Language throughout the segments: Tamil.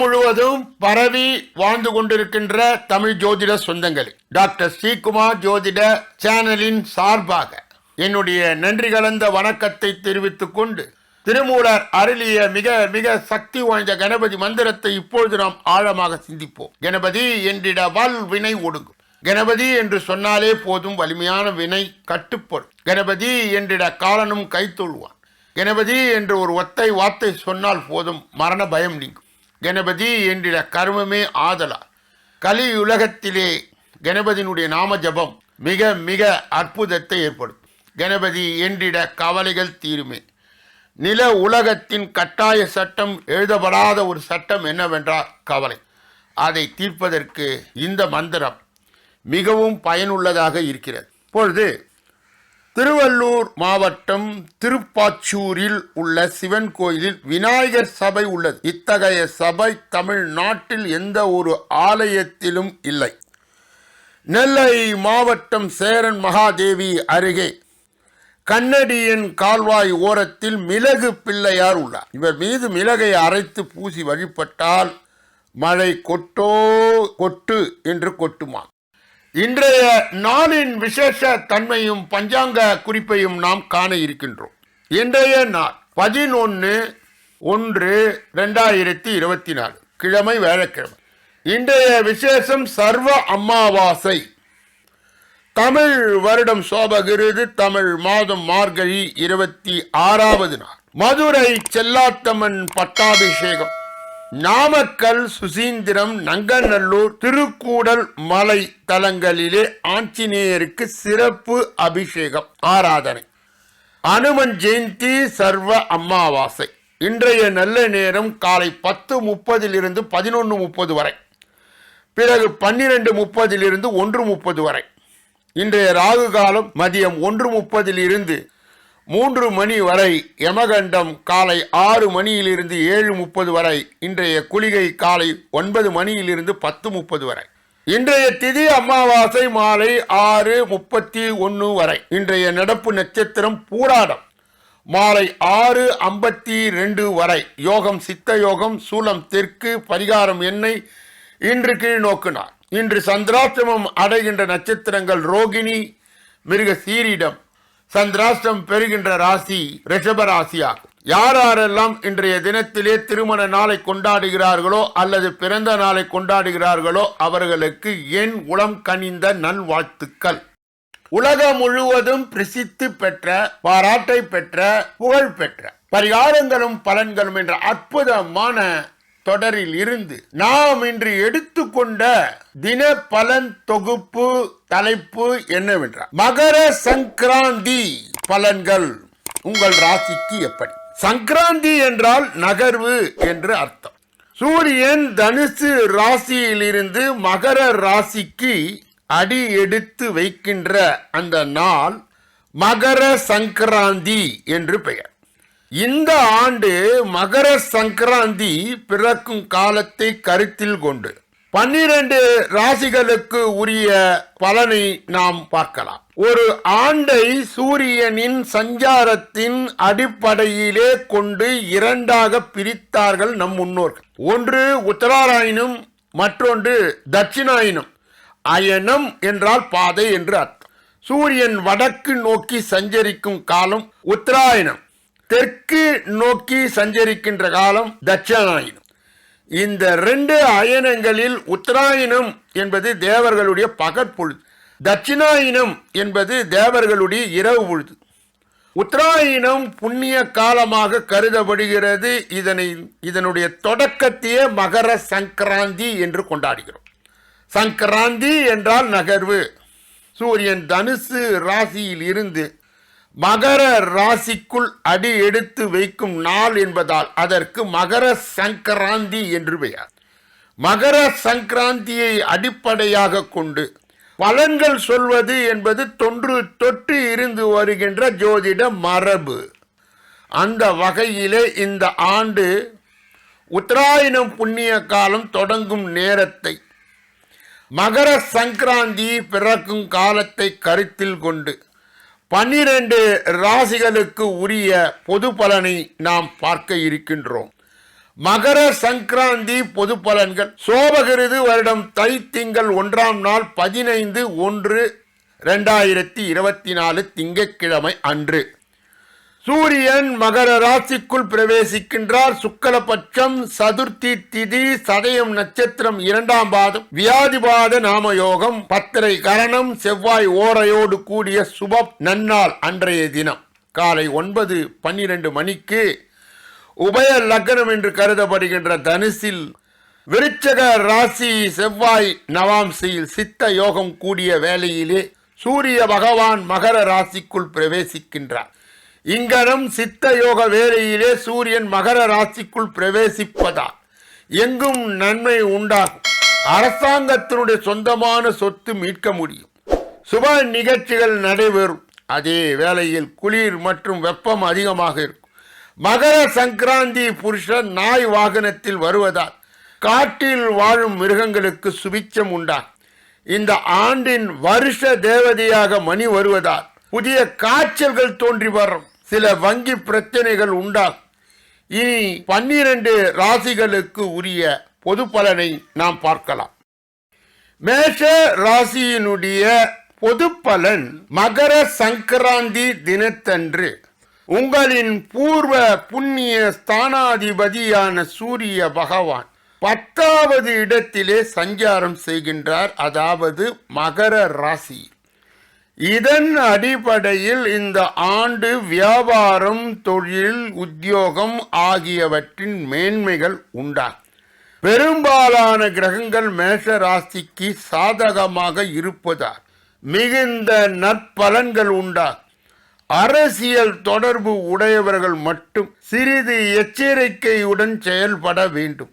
முழுவதும் பரவி வாழ்ந்து கொண்டிருக்கின்ற தமிழ் ஜோதிட சொந்தங்களே, டாக்டர் ஸ்ரீகுமார் ஜோதிட சேனலின் சார்பாக என்னுடைய நன்றி கலந்த வணக்கத்தை தெரிவித்துக் கொண்டு, திருமூலர் அருளிய மிக மிக சக்தி வாய்ந்த கணபதி மந்திரத்தை இப்பொழுது நாம் ஆழமாக சிந்திப்போம். கணபதி என்றிட வல் வினை ஒடுங்கும். கணபதி என்று சொன்னாலே போதும், வலிமையான வினை கட்டுப்படும். கணபதி என்றிட காலனும் கைத்தொழுவான். கணபதி என்று ஒரு ஒத்தை வார்த்தை சொன்னால் போதும், மரண பயம் நீங்கும். கணபதி என்றிட கர்மமே ஆதலால் கலியுலகத்திலே கணபதியினுடைய நாம ஜபம் மிக மிக அற்புதத்தை ஏற்படும். கணபதி என்றிட கவலைகள் தீருமே. நில உலகத்தின் கட்டாய சட்டம், எழுதப்படாத ஒரு சட்டம் என்னவென்றால் கவலை. அதை தீர்ப்பதற்கு இந்த மந்திரம் மிகவும் பயனுள்ளதாக இருக்கிறது. இப்பொழுது திருவள்ளூர் மாவட்டம் திருப்பாச்சூரில் உள்ள சிவன் கோயிலில் விநாயகர் சபை உள்ளது. இத்தகைய சபை தமிழ்நாட்டில் எந்த ஒரு ஆலயத்திலும் இல்லை. நெல்லை மாவட்டம் சேரன் மகாதேவி அருகே கண்ணடியின் கால்வாய் ஓரத்தில் மிளகு பிள்ளையார் உள்ளார். இவர் மீது மிளகை அரைத்து பூசி வழிபட்டால் மழை கொட்டு என்று கொட்டுமா. இன்றைய நாளின் விசேஷ தன்மையும் பஞ்சாங்க குறிப்பையும் நாம் காண இருக்கின்றோம். இன்றைய நாள் 11/1/2024 கிழமை, வேலைக்கிழமை. இன்றைய விசேஷம் சர்வ அமாவாசை. தமிழ் வருடம் சோபகிருது, தமிழ் மாதம் மார்கழி 26வது நாள். மதுரை செல்லாத்தம்மன் பட்டாபிஷேகம். நாமக்கல் சுசீந்திரம், நங்கநல்லூர், திருக்கூடல் மலை தலங்களிலே ஆஞ்சநேயருக்கு சிறப்பு அபிஷேகம், ஆராதனை. அனுமன் ஜெயந்தி, சர்வ அமாவாசை. இன்றைய நல்ல நேரம் காலை 10:30 11:30 வரை, பிறகு 12:30 1:30 வரை. இன்றைய ராகு காலம் மதியம் 1:30 3 மணி வரை. யமகண்டம் காலை 6 மணியிலிருந்து 7:30 வரை. இன்றைய குளிகை காலை 9 மணியிலிருந்து 10:30 வரை. இன்றைய திதி அமாவாசை மாலை 6:31 வரை. இன்றைய நடப்பு நட்சத்திரம் பூராடம் மாலை 6:52 வரை. யோகம் சித்த யோகம், சூலம் தெற்கு, பரிகாரம் எண்ணெய். இன்று கீழ் நோக்கினார். இன்று சந்திராஷ்டமம் அடைகின்ற நட்சத்திரங்கள் ரோகிணி, மிருக சீரிடம். சந்திராஷ்டம் பெறுகின்ற ராசி ரிஷப ராசியாகும். யாரெல்லாம் இன்றைய தினத்திலே திருமண நாளை கொண்டாடுகிறார்களோ அல்லது பிறந்த நாளை கொண்டாடுகிறார்களோ அவர்களுக்கு என் உளம் கனிந்த நல்வாழ்த்துக்கள். உலகம் முழுவதும் பிரசித்தி பெற்ற, பாராட்டை பெற்ற, புகழ் பெற்ற பரிகாரங்களும் பலன்களும் என்ற அற்புதமான தொடரில் இருந்து நாம் இன்று எடுத்துக்கொண்ட தின பலன் தொகுப்பு தலைப்பு என்னவென்றால் மகர சங்கராந்தி பலன்கள் உங்கள் ராசிக்கு எப்படி. சங்கராந்தி என்றால் நகர்வு என்று அர்த்தம். சூரியன் தனுசு ராசியிலிருந்து மகர ராசிக்கு அடி எடுத்து வைக்கின்ற அந்த நாள் மகர சங்கராந்தி என்று பெயர். இந்த ஆண்டு மகர சங்கராந்தி பிறக்கும் காலத்தை கருத்தில் கொண்டு 12 ராசிகளுக்கு உரிய பலனை நாம் பார்க்கலாம். ஒரு ஆண்டை சூரியனின் சஞ்சாரத்தின் அடிப்படையிலே கொண்டு 2ஆக பிரித்தார்கள் நம் முன்னோர்கள். ஒன்று உத்தராயணம், மற்றொன்று தட்சிணாயனம். அயனம் என்றால் பாதை என்று அர்த்தம். சூரியன் வடக்கு நோக்கி சஞ்சரிக்கும் காலம் உத்தராயணம், தெற்கு நோக்கி சஞ்சரிக்கின்ற காலம் தட்சிணாயனம். இந்த 2 அயனங்களில் உத்தராயணம் என்பது தேவர்களுடைய பகற்பொழுது, தட்சிணாயனம் என்பது தேவர்களுடைய இரவு பொழுது. உத்தராயணம் புண்ணிய காலமாக கருதப்படுகிறது. இதனுடைய தொடக்கத்தையே மகர சங்கராந்தி என்று கொண்டாடுகிறோம். சங்கராந்தி என்றால் நகர்வு. சூரியன் தனுசு ராசியில் இருந்து மகர ராசிக்குள் அடி எடுத்து வைக்கும் நாள் என்பதால் அதற்கு மகர சங்கராந்தி என்று பெயர். மகர சங்கராந்தியை அடிப்படையாக கொண்டு பலன்கள் சொல்வது என்பது தொன்று தொட்டு இருந்து வருகின்ற ஜோதிட மரபு. அந்த வகையிலே இந்த ஆண்டு உத்தராயணம் புண்ணிய காலம் தொடங்கும் நேரத்தை, மகர சங்கராந்தி பிறக்கும் காலத்தை கருத்தில் கொண்டு 12 ராசிகளுக்கு உரிய பொது பலனை நாம் பார்க்க இருக்கின்றோம். மகர சங்கராந்தி பொது பலன்கள். சோபகிருது வருடம் தை திங்கள் 1ஆம் நாள் 15/1/2024 திங்கட்கிழமை அன்று சூரியன் மகர ராசிக்குள் பிரவேசிக்கின்றார். சுக்லபட்சம், சதுர்த்தி திதி, சதயம் நட்சத்திரம் 2ஆம் பாதம், வியாதிபாத நாமயோகம், பத்திரை கரணம், செவ்வாய் ஓரையோடு கூடிய சுப நன்னாள். அன்றைய தினம் காலை 9:12 மணிக்கு உபய லக்னம் என்று கருதப்படுகின்ற தனுசில் விருச்சக ராசி செவ்வாய் நவாம்சியில் சித்த யோகம் கூடிய வேளையிலே சூரிய பகவான் மகர ராசிக்குள் பிரவேசிக்கின்றார். இங்கனம் சித்த யோக வேளையிலே சூரியன் மகர ராசிக்குள் பிரவேசிப்பதால் எங்கும் நன்மை உண்டாகும். அரசாங்கத்தினுடைய சொந்தமான சொத்து மீட்க முடியும். சுப நிகழ்ச்சிகள் நடைபெறும். அதே வேளையில் குளிர் மற்றும் வெப்பம் அதிகமாக இருக்கும். மகர சங்கராந்தி புருஷன் நாய் வாகனத்தில் வருவதால் காட்டில் வாழும் மிருகங்களுக்கு சுபிச்சம் உண்டாகும். இந்த ஆண்டின் வருஷ தேவதையாக மணி வருவதால் புதிய காய்ச்சல்கள் தோன்றி வரும். சில வங்கி பிரச்சனைகள் உண்டாகும். இனி 12 ராசிகளுக்கு உரிய பொது பலனை நாம் பார்க்கலாம். மேஷ ராசியினுடைய பொது பலன். மகர சங்கராந்தி தினத்தன்று உங்களின் பூர்வ புண்ணிய ஸ்தானாதிபதியான சூரிய பகவான் 10வது இடத்திலே சஞ்சாரம் செய்கின்றார், அதாவது மகர ராசி. இதன் அடிப்படையில் இந்த ஆண்டு வியாபாரம், தொழில், உத்தியோகம் ஆகியவற்றின் மேன்மைகள் உண்டாகும். பெரும்பாலான கிரகங்கள் மேஷ ராசிக்கு சாதகமாக இருப்பதால் மிகுந்த நற்பலன்கள் உண்டாகும். அரசியல் தொடர்பு உடையவர்கள் மட்டும் சிறிது எச்சரிக்கையுடன் செயல்பட வேண்டும்.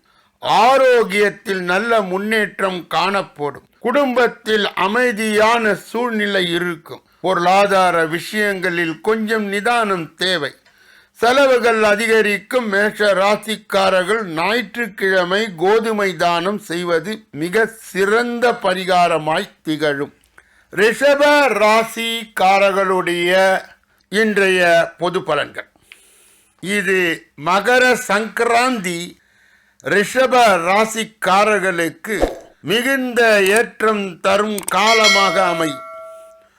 ஆரோக்கியத்தில் நல்ல முன்னேற்றம் காணப்படும். குடும்பத்தில் அமைதியான சூழ்நிலை இருக்கும். பொருளாதார விஷயங்களில் கொஞ்சம் நிதானம் தேவை. செலவுகள் அதிகரிக்கும். மேஷ ராசிக்காரர்கள் ஞாயிற்றுக்கிழமை கோதுமை தானம் செய்வது மிக சிறந்த பரிகாரமாய் திகழும். ரிஷப ராசிக்காரர்களுடைய இன்றைய பொது பலன்கள். இது மகர சங்கராந்தி ரிஷப ராசிக்காரர்களுக்கு மிகுந்த ஏற்றம் தரும் காலமாக அமையும்.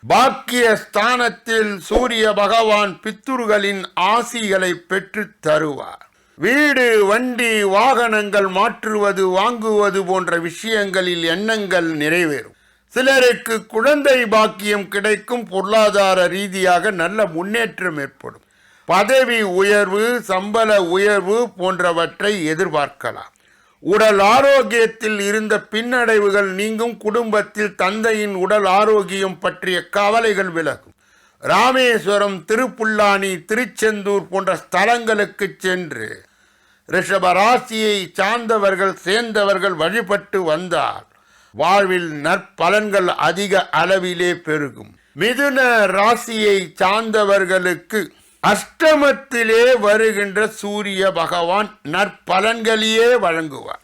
பாக்கிய ஸ்தானத்தில் சூரிய பகவான் பித்துர்களின் ஆசிகளை பெற்று தருவார். வீடு, வண்டி, வாகனங்கள் மாற்றுவது, வாங்குவது போன்ற விஷயங்களில் எண்ணங்கள் நிறைவேறும். சிலருக்கு குழந்தை பாக்கியம் கிடைக்கும். பொருளாதார ரீதியாக நல்ல முன்னேற்றம் ஏற்படும். பதவி உயர்வு, சம்பள உயர்வு போன்றவற்றை எதிர்பார்க்கலாம். உடல் ஆரோக்கியத்தில் இருந்த பின்னடைவுகள் நீங்கும். குடும்பத்தில் தந்தையின் உடல் ஆரோக்கியம் பற்றிய கவலைகள் விலகும். ராமேஸ்வரம், திருப்புல்லானி, திருச்செந்தூர் போன்ற ஸ்தலங்களுக்கு சென்று ரிஷப ராசியை சேர்ந்தவர்கள் வழிபட்டு வந்தால் வாழ்வில் நற்பலன்கள் அதிக அளவிலே பெருகும். மிதுன ராசியை சார்ந்தவர்களுக்கு அஷ்டமத்திலே வருகின்ற சூரிய பகவான் நற்பலன்களையே வழங்குவார்.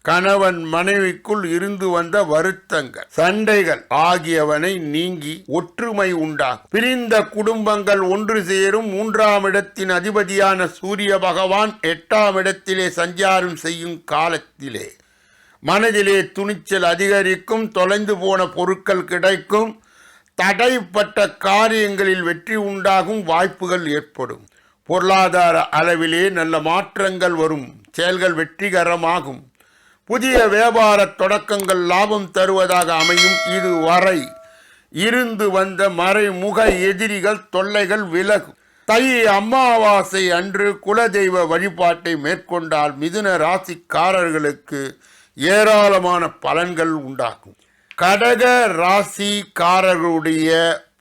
கணவன் மனைவிக்குள் இருந்து வந்த வருத்தங்கள், சண்டைகள் ஆகியவனை நீங்கி ஒற்றுமை உண்டாகும். பிரிந்த குடும்பங்கள் ஒன்று சேரும். 3ஆம் இடத்தின் அதிபதியான சூரிய பகவான் 8ஆம் இடத்திலே சஞ்சாரம் செய்யும் காலத்திலே மனதிலே துணிச்சல் அதிகரிக்கும். தொலைந்து போன பொருட்கள் கிடைக்கும். தடைப்பட்ட காரியங்களில் வெற்றி உண்டாகும். வாய்ப்புகள் ஏற்படும். பொருளாதார அளவிலே நல்ல மாற்றங்கள் வரும். செயல்கள் வெற்றிகரமாகும். புதிய வியாபார தொடக்கங்கள் லாபம் தருவதாக அமையும். இதுவரை இருந்து வந்த மறைமுக எதிரிகள் தொல்லைகள் விலகும். தை அமாவாசை அன்று குலதெய்வ வழிபாட்டை மேற்கொண்டால் மிதுன ராசிக்காரர்களுக்கு ஏராளமான பலன்கள் உண்டாகும். கடக ராசிக்காரர்களுடைய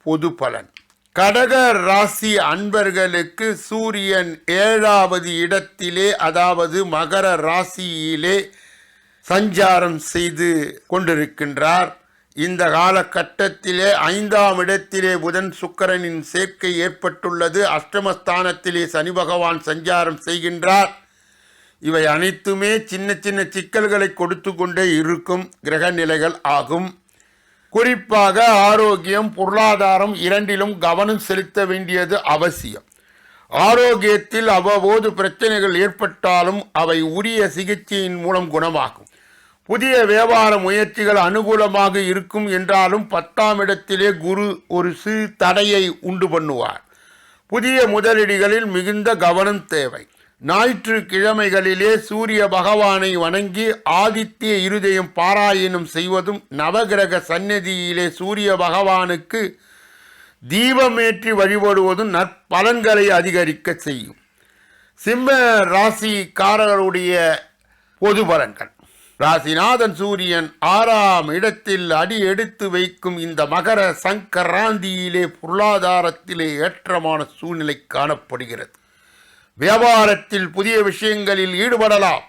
பொது பலன். கடக ராசி அன்பர்களுக்கு சூரியன் 7வது இடத்திலே, அதாவது மகர ராசியிலே சஞ்சாரம் செய்து கொண்டிருக்கின்றார். இந்த காலகட்டத்திலே 5ஆம் இடத்திலே புதன் சுக்கிரனின் சேர்க்கை ஏற்பட்டுள்ளது. அஷ்டமஸ்தானத்திலே சனி பகவான் சஞ்சாரம் செய்கின்றார். இவை அனைத்துமே சின்ன சின்ன சிக்கல்களை கொடுத்து கொண்டே இருக்கும் கிரக நிலைகள் ஆகும். குறிப்பாக ஆரோக்கியம், பொருளாதாரம் இரண்டிலும் கவனம் செலுத்த வேண்டியது அவசியம். ஆரோக்கியத்தில் அவ்வப்போது பிரச்சனைகள் ஏற்பட்டாலும் அவை உரிய சிகிச்சையின் மூலம் குணமாகும். புதிய வியாபார முயற்சிகள் அனுகூலமாக இருக்கும் என்றாலும் 10ஆம் இடத்திலே குரு ஒரு சிறு தடையை உண்டு பண்ணுவார். புதிய முதலீடுகளில் மிகுந்த கவனம் தேவை. ஞாயிற்றுக்கிழமைகளிலே சூரிய பகவானை வணங்கி ஆதித்ய இருதயம் பாராயணம் செய்வதும் நவகிரக சந்நிதியிலே சூரிய பகவானுக்கு தீபமேற்றி வழிபடுவதும் நற்பலன்களை அதிகரிக்க செய்யும். சிம்ம ராசிக்காரர்களுடைய பொது பலன்கள். ராசிநாதன் சூரியன் 6ஆம் இடத்தில் அடி எடுத்து வைக்கும் இந்த மகர சங்கராந்தியிலே பொருளாதாரத்திலே ஏற்றமான சூழ்நிலை காணப்படுகிறது. வியாபாரத்தில் புதிய விஷயங்களில் ஈடுபடலாம்.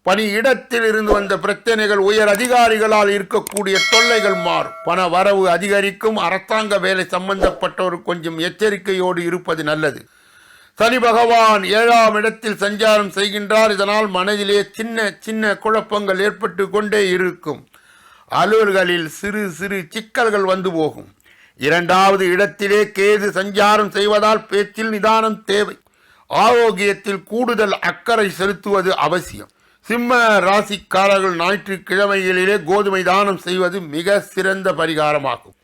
பணியிடத்தில் இருந்து வந்த பிரச்சனைகள் உயர் அதிகாரிகளால் இருக்கக்கூடிய தொல்லைகள் மாறும். பண வரவு அதிகரிக்கும். அரசாங்க வேலை சம்பந்தப்பட்டவர் கொஞ்சம் எச்சரிக்கையோடு இருப்பது நல்லது. சனி பகவான் 7ஆம் இடத்தில் சஞ்சாரம் செய்கின்றார். இதனால் மனதிலே சின்ன சின்ன குழப்பங்கள் ஏற்பட்டு கொண்டே இருக்கும். அலுவல்களில் சிறு சிறு சிக்கல்கள் வந்து போகும். 2வது இடத்திலே கேது சஞ்சாரம் செய்வதால் பேச்சில் நிதானம் தேவை. ஆரோக்கியத்தில் கூடுதல் அக்கறை செலுத்துவது அவசியம். சிம்ம ராசிக்காரர்கள் ஞாயிற்றுக்கிழமைகளிலே கோதுமை தானம் செய்வது மிக சிறந்த பரிகாரமாகும்.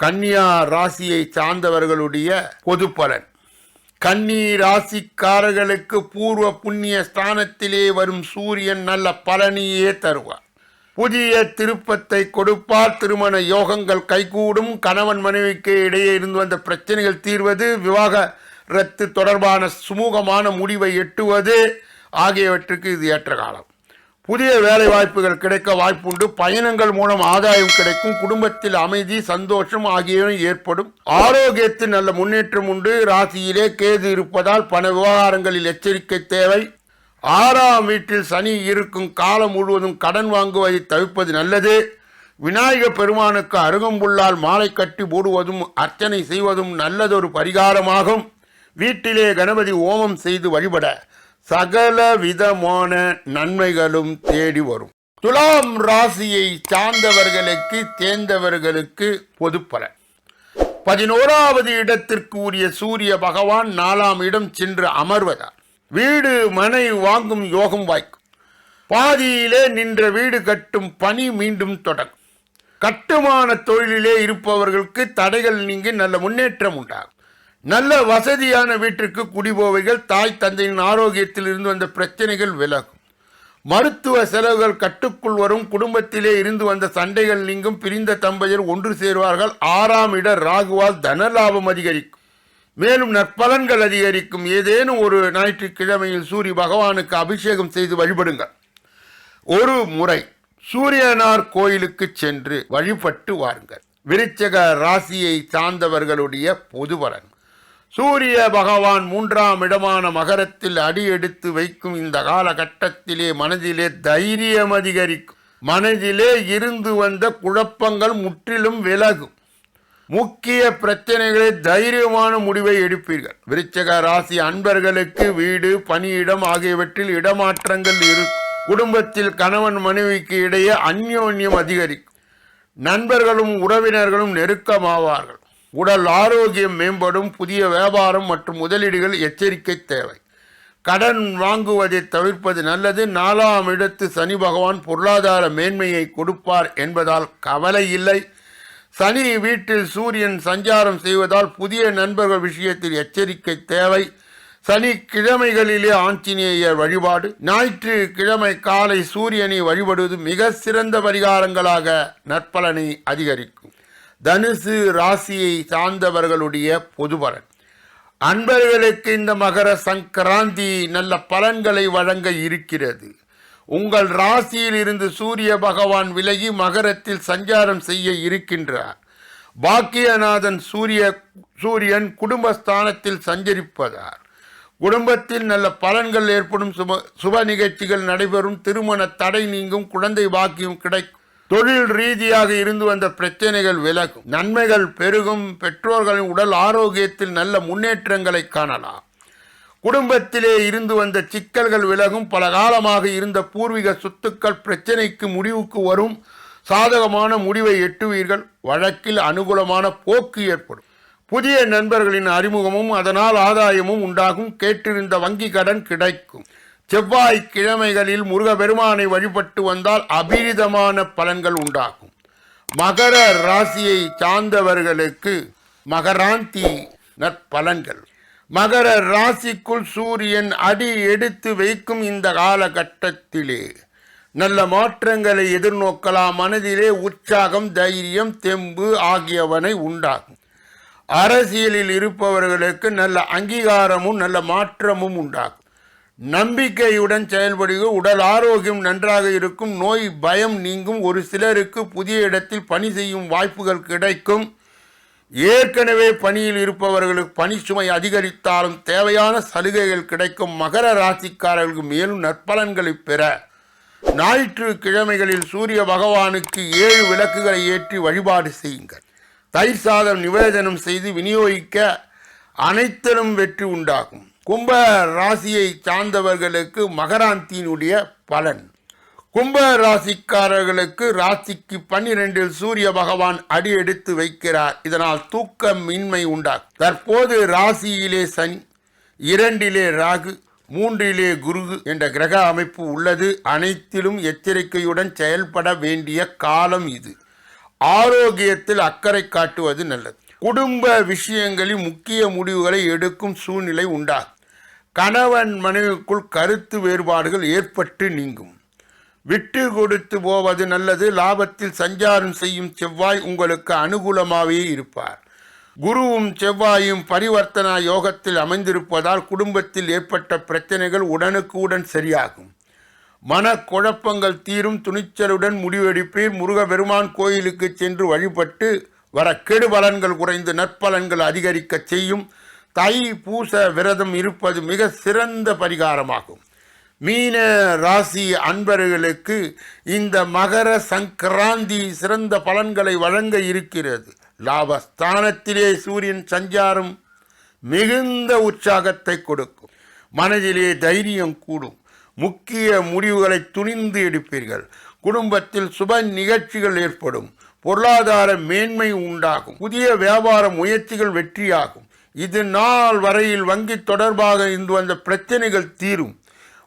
கன்னியா ராசியை சார்ந்தவர்களுடைய பொது பலன். கன்னி ராசிக்காரர்களுக்கு பூர்வ புண்ணிய ஸ்தானத்திலே வரும் சூரியன் நல்ல பலனையே தருவார். புதிய திருப்பத்தை கொடுப்பார். திருமண யோகங்கள் கைகூடும். கணவன் மனைவிக்கு இடையே இருந்து வந்த பிரச்சனைகள் தீர்வது, விவாகரத்து தொடர்பான சுமூகமான முடிவை எட்டுவது ஆகியவற்றுக்கு இது ஏற்ற காலம். புதிய வேலை வாய்ப்புகள் கிடைக்க வாய்ப்புண்டு. பயணங்கள் மூலம் ஆதாயம் கிடைக்கும். குடும்பத்தில் அமைதி, சந்தோஷம் ஆகியவை ஏற்படும். ஆரோக்கியத்தில் நல்ல முன்னேற்றம் உண்டு. ராசியிலே கேது இருப்பதால் பண விவகாரங்களில் எச்சரிக்கை தேவை. 6ஆம் வீட்டில் சனி இருக்கும் காலம் முழுவதும் கடன் வாங்குவதை தவிர்ப்பது நல்லது. விநாயகர் பெருமானுக்கு அருகம்புல்லால் மாலை கட்டி போடுவதும் அர்ச்சனை செய்வதும் நல்லதொரு பரிகாரமாகும். வீட்டிலே கணபதி ஹோமம் செய்து வழிபட சகல விதமான நன்மைகளும் தேடி வரும். துலாம் ராசியை சார்ந்தவர்களுக்கு தேர்ந்தவர்களுக்கு பொது பலன். 11வது இடத்திற்கு உரிய சூரிய பகவான் 4ஆம் இடம் சென்று அமர்வதால் வீடு மனை வாங்கும் யோகம் வாய்க்கும். பாதியிலே நின்ற வீடு கட்டும் பணி மீண்டும் தொடங்கும். கட்டுமான தொழிலிலே இருப்பவர்களுக்கு தடைகள் நீங்கி நல்ல முன்னேற்றம் உண்டாகும். நல்ல வசதியான வீட்டிற்கு குடிபோவைகள். தாய் தந்தையின் ஆரோக்கியத்தில் இருந்து வந்த பிரச்சனைகள் விலகும். மருத்துவ செலவுகள் கட்டுக்குள் வரும். குடும்பத்திலே இருந்து வந்த சண்டைகள் நீங்கும். பிரிந்த தம்பதியர் ஒன்று சேருவார்கள். 6ஆம் இட ராகுவால் தன லாபம் அதிகரிக்கும். மேலும் நற்பலன்கள் அதிகரிக்கும். ஏதேனும் ஒரு ஞாயிற்றுக்கிழமையில் சூரிய பகவானுக்கு அபிஷேகம் செய்து வழிபடுங்கள். ஒரு முறை சூரியனார் கோயிலுக்கு சென்று வழிபட்டு வாருங்கள். விருச்சிக ராசியை சார்ந்தவர்களுடைய பொது பலன். சூரிய பகவான் 3ஆம் இடமான மகரத்தில் அடி எடுத்து வைக்கும் இந்த காலகட்டத்திலே மனதிலே தைரியம் அதிகரிக்கும். மனதிலே இருந்து வந்த குழப்பங்கள் முற்றிலும் விலகும். முக்கிய பிரச்சனைகளை தைரியமான முடிவை எடுப்பீர்கள். விருச்சிக ராசி அன்பர்களுக்கு வீடு, பணியிடம் ஆகியவற்றில் இடமாற்றங்கள் இருக்கும். குடும்பத்தில் கணவன் மனைவிக்கு இடையே அந்யோன்யம் அதிகரிக்கும். நண்பர்களும் உறவினர்களும் நெருக்கமாவார்கள். உடல் ஆரோக்கியம் மேம்படும். புதிய வியாபாரம் மற்றும் முதலீடுகள் எச்சரிக்கை தேவை. கடன் வாங்குவதை தவிர்ப்பது நல்லது. 4ஆம் இடத்து சனி பகவான் பொருளாதார மேன்மையை கொடுப்பார் என்பதால் கவலை இல்லை. சனி வீட்டில் சூரியன் சஞ்சாரம் செய்வதால் புதிய நண்பர்கள் விஷயத்தில் எச்சரிக்கை தேவை. சனிக்கிழமைகளிலே ஆஞ்சநேயர் வழிபாடு, ஞாயிற்றுக்கிழமை காலை சூரியனை வழிபடுவது மிக சிறந்த பரிகாரங்களாக நற்பலனை அதிகரிக்கும். தனுசு ராசியை சார்ந்தவர்களுடைய பொது பலன். அன்பர்களுக்கு இந்த மகர சங்கராந்தி நல்ல பலன்களை வழங்க இருக்கிறது. உங்கள் ராசியில் இருந்து சூரிய பகவான் விலகி மகரத்தில் சஞ்சாரம் செய்ய இருக்கின்றார். பாக்கியநாதன் சூரியன் குடும்பஸ்தானத்தில் சஞ்சரிப்பதார் குடும்பத்தில் நல்ல பலன்கள் ஏற்படும். சுப நிகழ்ச்சிகள் நடைபெறும். திருமண தடை நீங்கும். குழந்தை பாக்கியம் கிடைக்கும். தொழில் ரீதியாக இருந்து வந்த பிரச்சனைகள் விலகும். நன்மைகள் பெருகும். பெற்றோர்களின் உடல் ஆரோக்கியத்தில் நல்ல முன்னேற்றங்களை காணலாம். குடும்பத்திலே இருந்து வந்த சிக்கல்கள் விலகும். பல காலமாக இருந்த பூர்வீக சொத்துக்கள் பிரச்சனைக்கு முடிவுக்கு வரும். சாதகமான முடிவை எட்டுவீர்கள். வழக்கில் அனுகூலமான போக்கு ஏற்படும். புதிய நண்பர்களின் அறிமுகமும் அதனால் ஆதாயமும் உண்டாகும். கேட்டிருந்த வங்கி கடன் கிடைக்கும். செவ்வாய்க்கிழமைகளில் முருகப்பெருமானை வழிபட்டு வந்தால் அபீரிதமான பலன்கள் உண்டாகும். மகர ராசியை சார்ந்தவர்களுக்கு மகராந்தி நற்பலன்கள். மகர ராசிக்குள் சூரியன் அடி எடுத்து வைக்கும் இந்த காலகட்டத்திலே நல்ல மாற்றங்களை எதிர்நோக்கலாம். மனதிலே உற்சாகம், தைரியம், தெம்பு ஆகியவனை உண்டாகும். அரசியலில் இருப்பவர்களுக்கு நல்ல அங்கீகாரமும் நல்ல மாற்றமும் உண்டாகும். நம்பிக்கையுடன் செயல்படுக. உடல் ஆரோக்கியம் நன்றாக இருக்கும். நோய் பயம் நீங்கும். ஒரு சிலருக்கு புதிய இடத்தில் பணி செய்யும் வாய்ப்புகள் கிடைக்கும். ஏற்கனவே பணியில் இருப்பவர்களுக்கு பணி சுமை அதிகரித்தாலும் தேவையான சலுகைகள் கிடைக்கும். மகர ராசிக்காரர்களுக்கு மேலும் நற்பலன்களை பெற ஞாயிற்றுக்கிழமைகளில் சூரிய பகவானுக்கு 7 விளக்குகளை ஏற்றி வழிபாடு செய்யுங்கள். தயிர் சாதம் நிவேதனம் செய்து விநியோகிக்க அனைத்திலும் வெற்றி உண்டாகும். கும்ப ராசியை சார்ந்தவர்களுக்கு மகராந்தியினுடைய பலன். கும்ப ராசிக்காரர்களுக்கு ராசிக்கு 12 சூரிய பகவான் அடி எடுத்து வைக்கிறார். இதனால் தூக்கமின்மை உண்டாகும். தற்போது ராசியிலே சனி, 2 ராகு, 3 குரு என்ற கிரக அமைப்பு உள்ளது. அனைத்திலும் எச்சரிக்கையுடன் செயல்பட வேண்டிய காலம் இது. ஆரோக்கியத்தில் அக்கறை காட்டுவது நல்லது. குடும்ப விஷயங்களில் முக்கிய முடிவுகளை எடுக்கும் சூழ்நிலை உண்டாகும். கணவன் மனைவிக்குள் கருத்து வேறுபாடுகள் ஏற்பட்டு நீங்கும். விட்டு கொடுத்து போவது நல்லது. லாபத்தில் சஞ்சாரம் செய்யும் செவ்வாய் உங்களுக்கு அனுகூலமாகவே இருப்பார். குருவும் செவ்வாயும் பரிவர்த்தனா யோகத்தில் அமைந்திருப்பதால் குடும்பத்தில் ஏற்பட்ட பிரச்சனைகள் உடனுக்குடன் சரியாகும். மனக்குழப்பங்கள் தீரும். துணிச்சலுடன் முடிவெடுப்பீர். முருகப்பெருமான் கோயிலுக்கு சென்று வழிபட்டு வர கெடு பலன்கள் குறைந்து நற்பலன்கள் அதிகரிக்க செய்யும். தை பூச விரதம் இருப்பது மிக சிறந்த பரிகாரமாகும். மீன ராசி அன்பர்களுக்கு இந்த மகர சங்கராந்தி சிறந்த பலன்களை வழங்க இருக்கிறது. லாபஸ்தானத்திலே சூரியன் சஞ்சாரம் மிகுந்த உற்சாகத்தை கொடுக்கும். மனதிலே தைரியம் கூடும். முக்கிய முடிவுகளை துணிந்து எடுப்பீர்கள். குடும்பத்தில் சுப நிகழ்ச்சிகள் ஏற்படும். பொருளாதார மேன்மை உண்டாகும். புதிய வியாபார முயற்சிகள் வெற்றியாகும். இது நாள் வரையில் வங்கி தொடர்பாக இருந்து வந்த பிரச்சனைகள் தீரும்.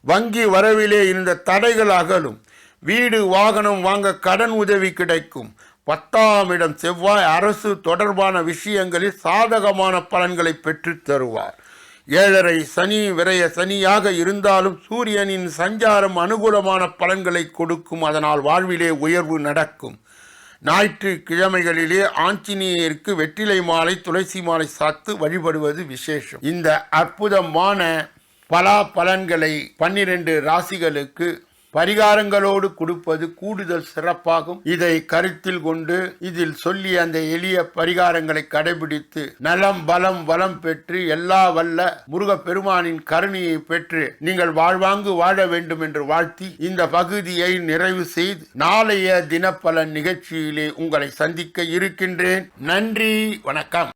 வங்கி வரவிலே இருந்த தடைகள் அகலும். வீடு வாகனம் வாங்க கடன் உதவி கிடைக்கும். 10ஆம் இடம் செவ்வாய் அரசு தொடர்பான விஷயங்களில் சாதகமான பலன்களை பெற்று தருவார். 7.5 சனி விரய சனியாக இருந்தாலும் சூரியனின் சஞ்சாரம் அனுகூலமான பலன்களை கொடுக்கும். அதனால் வாழ்விலே உயர்வு நடக்கும். ஞாயிற்றுக்கிழமைகளிலே ஆஞ்சநேயருக்கு வெற்றிலை மாலை, துளசி மாலை சாத்து வழிபடுவது விசேஷம். இந்த அற்புதமான பலாபலன்களை 12 ராசிகளுக்கு பரிகாரங்களோடு கொடுப்பது கூடுதல் சிறப்பாகும். இதை கருத்தில் கொண்டு இதில் சொல்லி அந்த எளிய பரிகாரங்களை கடைபிடித்து நலம் பலம் வளம் பெற்று எல்லா வல்ல முருகப்பெருமானின் கருணையை பெற்று நீங்கள் வாழ்வாங்கு வாழ வேண்டும் என்று வாழ்த்தி இந்த பகுதியை நிறைவு செய்து நாளைய தினப்பலன் நிகழ்ச்சியிலே உங்களை சந்திக்க இருக்கின்றேன். நன்றி, வணக்கம்.